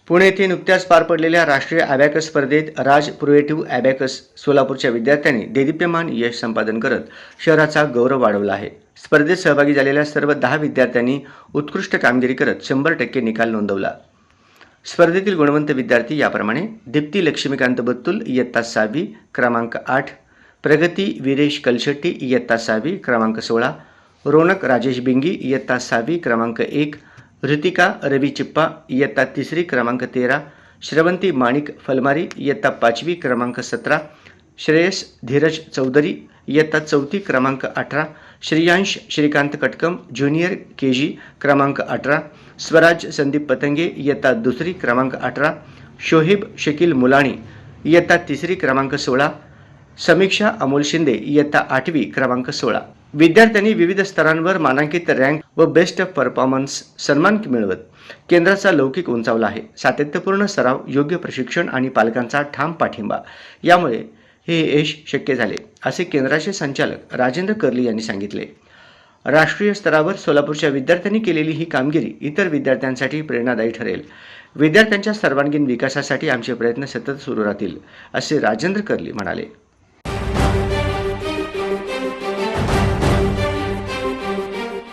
पुणे येथे नुकत्याच पार पडलेल्या राष्ट्रीय अबॅकस स्पर्धेत राज प्रोएटिव्ह अबॅकस सोलापूरच्या विद्यार्थ्यांनी देदीप्यमान यश संपादन करत शहराचा गौरव वाढवला आहे। स्पर्धेत सहभागी झालेल्या सर्व 10 विद्यार्थ्यांनी उत्कृष्ट कामगिरी करत 100% निकाल नोंदवला। स्पर्धेतील गुणवंत विद्यार्थी याप्रमाणे: दीप्ती लक्ष्मीकांत बत्तुल इयत्ता 6वी क्रमांक 8, प्रगती वीरेश कलशेट्टी इयत्ता 6वी क्रमांक 16, रोनक राजेश बिंगी इयत्ता 6वी क्रमांक 1, ऋतिका रवी चिप्पा इयत्ता 3री क्रमांक 13, श्रवंती माणिक फलमारी इयत्ता 5वी क्रमांक 17, श्रेयस धीरज चौधरी इयत्ता 4थी क्रमांक 18, श्रेयांश श्रीकांत कटकम ज्युनियर केजी क्रमांक 18, स्वराज संदीप पतंगे इयत्ता 2री क्रमांक 18, शोहिब शकील मुलाणी इयत्ता 3री क्रमांक 16, समीक्षा अमोल शिंदे इयत्ता 8वी क्रमांक 16। विद्यार्थ्यांनी विविध स्तरांवर मानांकित रँक व बेस्ट परफॉर्मन्स सन्मान मिळवत केंद्राचा लौकिक उंचावला आहे। सातत्यपूर्ण सराव, योग्य प्रशिक्षण आणि पालकांचा ठाम पाठिंबा यामुळे हे यश शक्य झाले, असे केंद्राचे संचालक राजेंद्र कर्ली यांनी सांगितले। राष्ट्रीय स्तरावर सोलापूरच्या विद्यार्थ्यांनी केलेली ही कामगिरी इतर विद्यार्थ्यांसाठी प्रेरणादायी ठरेल। विद्यार्थ्यांच्या सर्वांगीण विकासासाठी आमचे प्रयत्न सतत सुरू राहतील, असे राजेंद्र कर्ली म्हणाले।